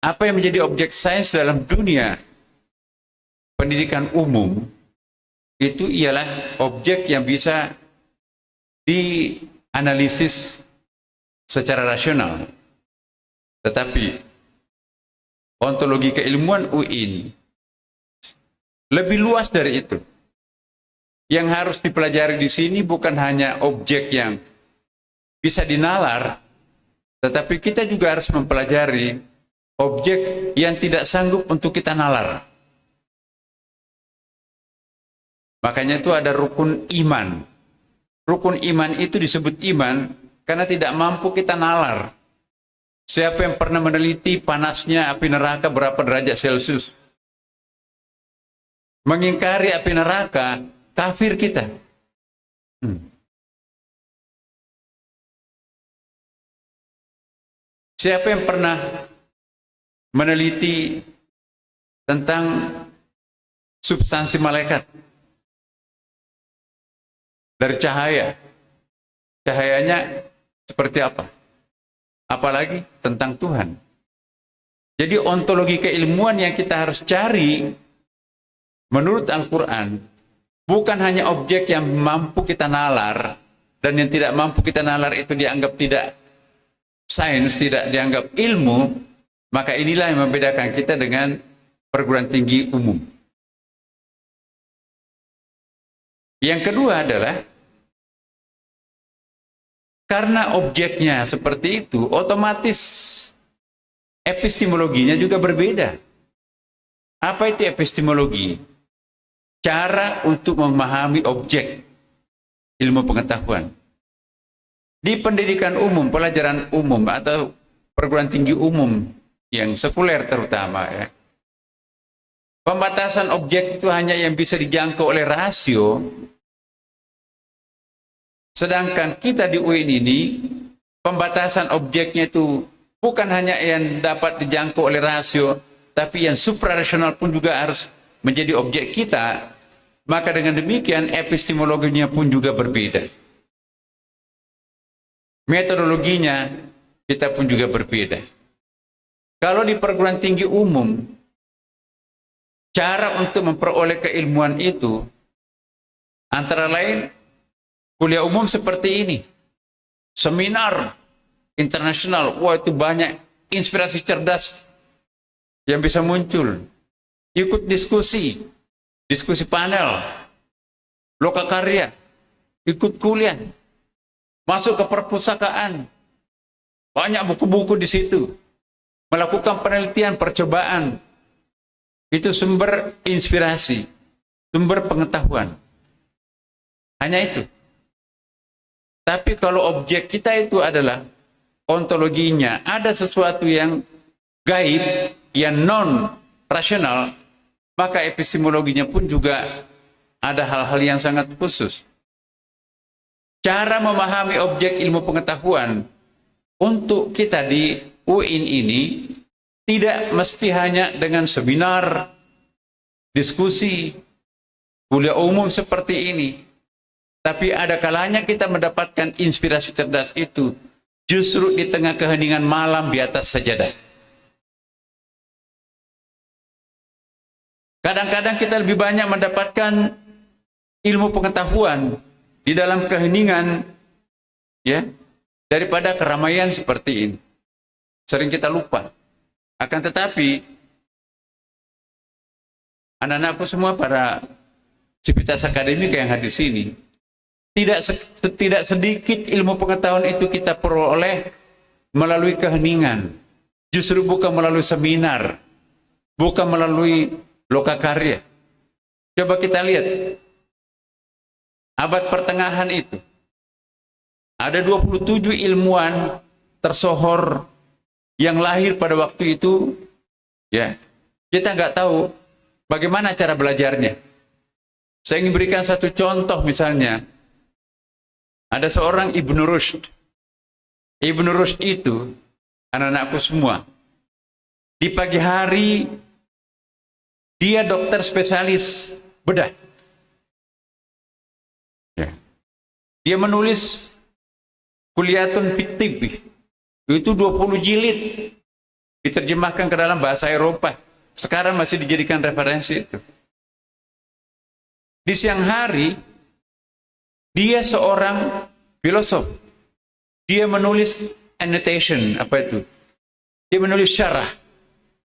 apa yang menjadi objek sains dalam dunia pendidikan umum itu ialah objek yang bisa dianalisis secara rasional. Tetapi ontologi keilmuan UI lebih luas dari itu. Yang harus dipelajari di sini bukan hanya objek yang bisa dinalar, tetapi kita juga harus mempelajari objek yang tidak sanggup untuk kita nalar. Makanya itu ada rukun iman. Rukun iman itu disebut iman karena tidak mampu kita nalar. Siapa yang pernah meneliti panasnya api neraka berapa derajat Celcius? Mengingkari api neraka, kafir kita. Siapa yang pernah meneliti tentang substansi malaikat? Dari cahaya. Cahayanya seperti apa? Apalagi tentang Tuhan. Jadi ontologi keilmuan yang kita harus cari menurut Al-Quran bukan hanya objek yang mampu kita nalar, dan yang tidak mampu kita nalar itu dianggap tidak sains, tidak dianggap ilmu. Maka inilah yang membedakan kita dengan perguruan tinggi umum. Yang kedua adalah karena objeknya seperti itu, otomatis epistemologinya juga berbeda. Apa itu epistemologi? Cara untuk memahami objek ilmu pengetahuan. Di pendidikan umum, pelajaran umum atau perguruan tinggi umum yang sekuler terutama, ya, pembatasan objek itu hanya yang bisa dijangkau oleh rasio. Sedangkan kita di UIN ini, pembatasan objeknya itu bukan hanya yang dapat dijangkau oleh rasio, tapi yang suprarasional pun juga harus menjadi objek kita. Maka dengan demikian epistemologinya pun juga berbeda. Metodologinya kita pun juga berbeda. Kalau di perguruan tinggi umum, cara untuk memperoleh keilmuan itu antara lain kuliah umum seperti ini, seminar internasional, wah itu banyak inspirasi cerdas yang bisa muncul. Ikut diskusi panel, lokakarya, ikut kuliah, masuk ke perpustakaan, banyak buku-buku di situ, melakukan penelitian, percobaan, itu sumber inspirasi, sumber pengetahuan. Hanya itu. Tapi kalau objek kita itu adalah ontologinya, ada sesuatu yang gaib, yang non-rasional, maka epistemologinya pun juga ada hal-hal yang sangat khusus. Cara memahami objek ilmu pengetahuan untuk kita di UIN ini tidak mesti hanya dengan seminar, diskusi, kuliah umum seperti ini. Tapi ada kalanya kita mendapatkan inspirasi cerdas itu justru di tengah keheningan malam di atas sajadah. Kadang-kadang kita lebih banyak mendapatkan ilmu pengetahuan di dalam keheningan, ya, daripada keramaian seperti ini. Sering kita lupa. Akan tetapi anak-anakku semua para sivitas akademik yang hadir di sini, tidak sedikit ilmu pengetahuan itu kita peroleh melalui keheningan. Justru bukan melalui seminar, bukan melalui lokakarya. Coba kita lihat, abad pertengahan itu, ada 27 ilmuwan tersohor yang lahir pada waktu itu, ya. Kita nggak tahu bagaimana cara belajarnya. Saya ingin berikan satu contoh misalnya. Ada seorang Ibnu Rushd. Ibnu Rushd itu, anak-anakku semua, di pagi hari dia dokter spesialis bedah. Ya. Dia menulis Kuliatun fit Tibbi. Itu 20 jilid. diterjemahkan ke dalam bahasa Eropa. Sekarang masih dijadikan referensi itu. Di siang hari, dia seorang filosof. Dia menulis annotation, apa itu? Dia menulis syarah